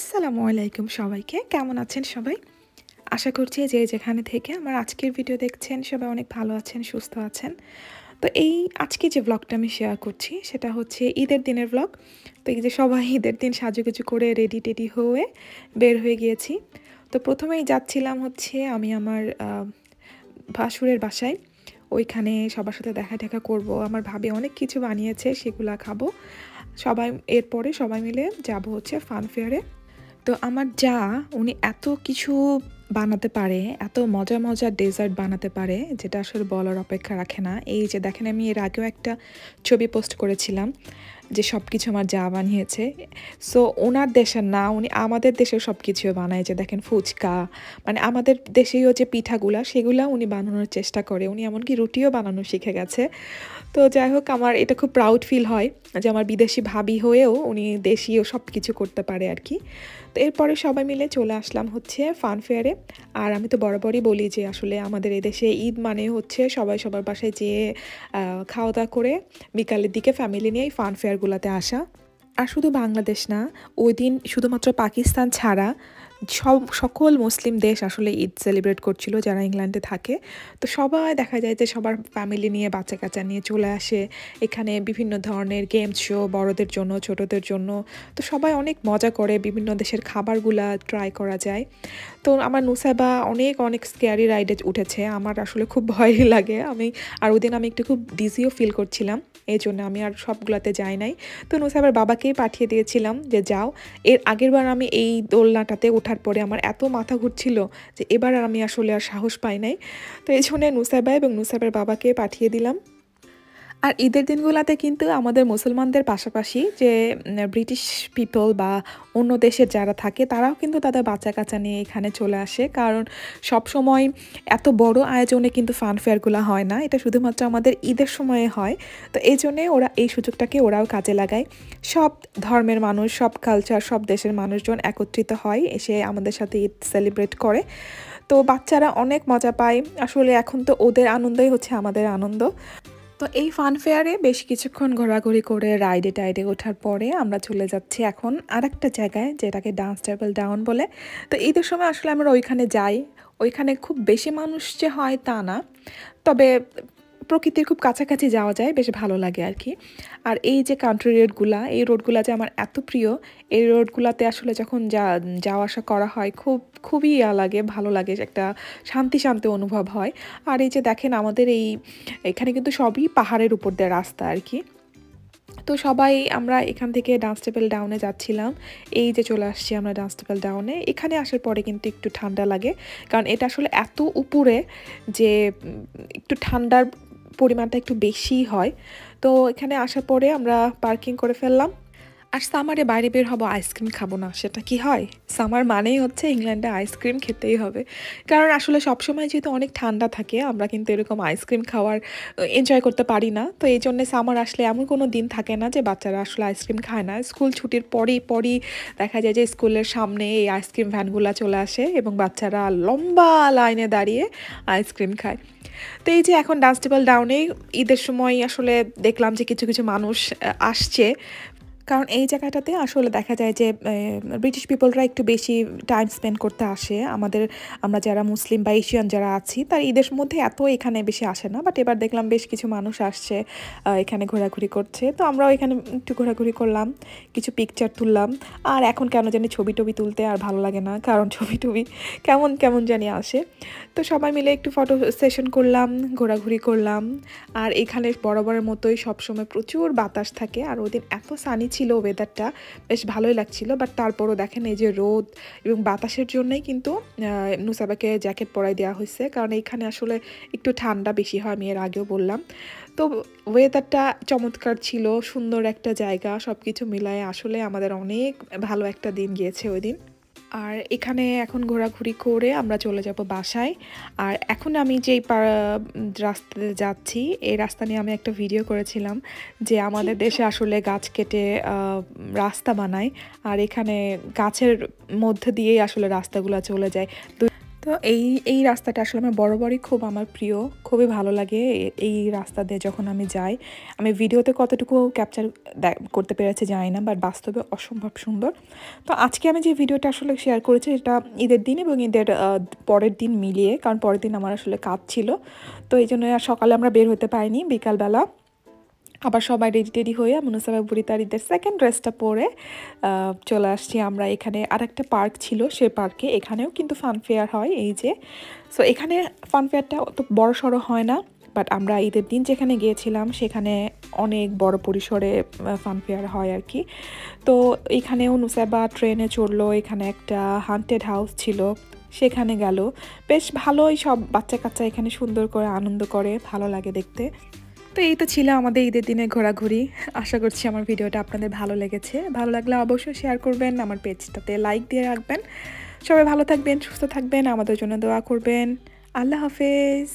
আসসালামু আলাইকুম সবাইকে। কেমন আছেন সবাই? আশা করছি যে যেখানে থেকে আমার আজকের ভিডিও দেখছেন সবাই অনেক ভালো আছেন, সুস্থ আছেন। তো আজকে যে ব্লগটা আমি শেয়ার করছি সেটা হচ্ছে ঈদের দিনের ব্লগ। তো এই যে সবাই ঈদের দিন সাজুগুজু করে রেডি হয়ে বের হয়ে গিয়েছি। তো প্রথমেই যাচ্ছিলাম হচ্ছে আমি আমার ভাসুরের বাসায়। ওইখানে সবার সাথে দেখা করব। আমার ভাবি অনেক কিছু বানিয়েছে, সেগুলা খাবো। এরপরে সবাই মিলে যাব হচ্ছে ফান ফেয়ারে। তো আমার উনি এত কিছু বানাতে পারে, এত মজার ডেজার্ট বানাতে পারে যেটা আসলে বলার অপেক্ষা রাখে না। এই যে দেখেন, আমি এর আগেও একটা ছবি পোস্ট করেছিলাম যে সব কিছু আমার বানিয়েছে। সো ওনার দেশের না, উনি আমাদের দেশের সব কিছু বানায়। যে দেখেন ফুচকা, মানে আমাদের দেশেও যে পিঠাগুলা সেগুলা উনি বানানোর চেষ্টা করে। উনি এমনকি রুটিও বানানো শিখে গেছে। তো যাই হোক, আমার এটা খুব প্রাউড ফিল হয় যে আমার বিদেশি ভাবি হয়েও উনি দেশীয় সব কিছু করতে পারে আর কি। তো এরপরে সবাই মিলে চলে আসলাম হচ্ছে ফান ফেয়ারে। আর আমি তো বরাবরই বলি যে আসলে আমাদের এদেশে ঈদ মানে হচ্ছে সবাই সবার বাসায় যেয়ে খাওয়া দাওয়া করে বিকালের দিকে ফ্যামিলি নিয়ে এই ফান ফেয়ারগুলোতে আসা। আর শুধু বাংলাদেশ না, ওই দিন শুধুমাত্র পাকিস্তান ছাড়া সকল মুসলিম দেশ আসলে ঈদ সেলিব্রেট করছিল যারা ইংল্যান্ডে থাকে। তো সবাই দেখা যায় যে সবার ফ্যামিলি নিয়ে বাচ্চা কাচ্চা নিয়ে চলে আসে এখানে। বিভিন্ন ধরনের গেমস শো, বড়দের জন্য ছোটদের জন্য। তো সবাই অনেক মজা করে, বিভিন্ন দেশের খাবারগুলা ট্রাই করা যায়। তো আমার নুসাইবা অনেক স্ক্যারি রাইডে উঠেছে। আমার আসলে খুব ভয়ই লাগে। ওই দিন আমি একটু খুব ডিজিও ফিল করছিলাম, এই জন্য আমি আর সবগুলাতে যাই নাই। তো নুসাইবার বাবাকেই পাঠিয়ে দিয়েছিলাম যে যাও। এর আগের বার আমি এই দোলনাটাতে ওঠার পরে আমার এত মাথা ঘুরছিল যে এবার আর আমি আসলে আর সাহস পাই নাই। তো এই জন্য নুসাইবা এবং নুসাইবার বাবাকে পাঠিয়ে দিলাম। আর ঈদের দিনগুলোতে কিন্তু আমাদের মুসলমানদের পাশাপাশি যে ব্রিটিশ পিপল বা অন্য দেশের যারা থাকে তারাও কিন্তু তাদের বাচ্চা কাচ্চা নিয়ে এখানে চলে আসে। কারণ সব সময় এত বড় আয়োজনে কিন্তু ফান ফেয়ারগুলো হয় না, এটা শুধুমাত্র আমাদের ঈদের সময়ে হয়। তো এই জন্যে ওরা এই সুযোগটাকে ওরাও কাজে লাগায়। সব ধর্মের মানুষ, সব কালচার, সব দেশের মানুষজন একত্রিত হয়, এসে আমাদের সাথে ঈদ সেলিব্রেট করে। তো বাচ্চারা অনেক মজা পায়। আসলে এখন তো ওদের আনন্দই হচ্ছে আমাদের আনন্দ। তো এই ফান ফেয়ারে বেশ কিছুক্ষণ ঘোরাঘুরি করে টাইডে ওঠার পরে আমরা চলে যাচ্ছি এখন আরেকটা জায়গায়, যেটাকে ডান্স টেবল ডাউন বলে। তো ঈদের সময় আসলে আমরা ওইখানে যাই। ওইখানে খুব বেশি মানুষ যে হয় তা না, তবে প্রকৃতির খুব কাছাকাছি যাওয়া যায়, বেশ ভালো লাগে আর কি। আর এই যে কান্ট্রি রোডগুলা যে আমার এত প্রিয়। এই রোডগুলাতে আসলে যখন যাওয়া আসা করা হয় খুবই লাগে, ভালো লাগে, একটা শান্তি অনুভব হয়। আর এই যে দেখেন, আমাদের এখানে কিন্তু সবই পাহাড়ের উপর দিয়ে রাস্তা আর কি। তো সবাই আমরা এখান থেকে ডান্স টেবল ডাউনে যাচ্ছিলাম। এই যে চলে আসছি আমরা ডান্স টেবল ডাউনে। এখানে আসার পরে কিন্তু একটু ঠান্ডা লাগে, কারণ এটা আসলে এত উপরে যে একটু ঠান্ডার পরিমাণটা একটু বেশিই হয়। তো এখানে আসার পরে আমরা পার্কিং করে ফেললাম। আর সামারে বাইরে বের হবো, আইসক্রিম খাবো না সেটা কি হয়? সামার মানেই হচ্ছে ইংল্যান্ডে আইসক্রিম খেতেই হবে। কারণ আসলে সবসময় যেহেতু অনেক ঠান্ডা থাকে, আমরা কিন্তু এরকম আইসক্রিম খাওয়ার এনজয় করতে পারি না। তো এই জন্যে সামার আসলে এমন কোনো দিন থাকে না যে বাচ্চারা আসলে আইসক্রিম খায় না। স্কুল ছুটির পরই দেখা যায় যে স্কুলের সামনে এই আইসক্রিম ভ্যানগুলো চলে আসে এবং বাচ্চারা লম্বা লাইনে দাঁড়িয়ে আইসক্রিম খায়। তো এই যে এখন ডান্স টেবল ডাউনে ঈদের সময় আসলে দেখলাম যে কিছু মানুষ আসছে, কারণ এই জায়গাটাতে আসলে দেখা যায় যে ব্রিটিশ পিপলরা একটু বেশি টাইম স্পেন্ড করতে আসে। আমরা যারা মুসলিম বা এশিয়ান যারা আছি তার ঈদের মধ্যে এত এখানে বেশি আসে না, বাট এবার দেখলাম বেশ কিছু মানুষ আসছে, এখানে ঘোরাঘুরি করছে। তো আমরাও এখানে একটু ঘোরাঘুরি করলাম, কিছু পিকচার তুললাম। আর এখন কেন জানি ছবি টবি তুলতে আর ভালো লাগে না, কারণ ছবি টবি কেমন জানি আসে। তো সবাই মিলে একটু ফটো সেশন করলাম, ঘোরাঘুরি করলাম। আর এখানে বরাবরের মতোই সবসময় প্রচুর বাতাস থাকে। আর ওই দিন এত সানি ছিল, ওয়েদারটা বেশ ভালোই লাগছিল। বাট তারপরও দেখেন এই যে রোদ এবং বাতাসের জন্যই কিন্তু নুসাইবাকে জ্যাকেট পরাই দেওয়া হয়েছে, কারণ এইখানে আসলে একটু ঠান্ডা বেশি হয়, আমি এর আগেও বললাম। তো ওয়েদারটা চমৎকার ছিল, সুন্দর একটা জায়গা, সব কিছু মিলায় আসলে আমাদের অনেক ভালো একটা দিন গিয়েছে ওই দিন। আর এখানে এখন ঘোরাঘুরি করে আমরা চলে যাব বাসায়। আর এখন আমি যেই রাস্তাতে যাচ্ছি, এই রাস্তা নিয়ে আমি একটা ভিডিও করেছিলাম যে আমাদের দেশে আসলে গাছ কেটে রাস্তা বানায়, আর এখানে গাছের মধ্যে দিয়েই আসলে রাস্তাগুলো চলে যায়। তো এই রাস্তাটা আসলে আমার বরাবরই খুব আমার প্রিয়, খুবই ভালো লাগে এই রাস্তা দিয়ে যখন আমি যাই। আমি ভিডিওতে কতটুকু ক্যাপচার করতে পেরেছি জানি না, বাট বাস্তবে অসম্ভব সুন্দর। তো আজকে আমি যে ভিডিওটা আসলে শেয়ার করেছি এটা ঈদের দিন এবং ঈদের পরের দিন মিলিয়ে, কারণ পরের দিন আমার আসলে কাজ ছিল। তো এই জন্য আর সকালে আমরা বের হতে পারিনি, বিকালবেলা আবার সবাই রেডি হয়ে মুনাসাবা বুড়িতার ঈদের সেকেন্ড ড্রেসটা পরে চলে আসছি আমরা। এখানে আরেকটা পার্ক ছিল, সে পার্কে এখানেও কিন্তু ফান ফেয়ার হয় এই যে। সো এখানে ফান ফেয়ারটা অত বড় সড়ো হয় না, বাট আমরা ঈদের দিন যেখানে গিয়েছিলাম সেখানে অনেক বড় পরিসরে ফান ফেয়ার হয় আর কি। তো এখানেও নুসাইবা ট্রেনে চড়লো, এখানে একটা হান্টেড হাউস ছিল, সেখানে গেল। বেশ ভালোই, সব বাচ্চা কাচ্চা এখানে সুন্দর করে আনন্দ করে, ভালো লাগে দেখতে। তো এই তো ছিল আমাদের ঈদের দিনে ঘোরাঘুরি। আশা করছি আমার ভিডিওটা আপনাদের ভালো লেগেছে। ভালো লাগলে অবশ্যই শেয়ার করবেন, আমার পেজটাতে লাইক দিয়ে রাখবেন। সবাই ভালো থাকবেন, সুস্থ থাকবেন, আমাদের জন্য দোয়া করবেন। আল্লাহ হাফেজ।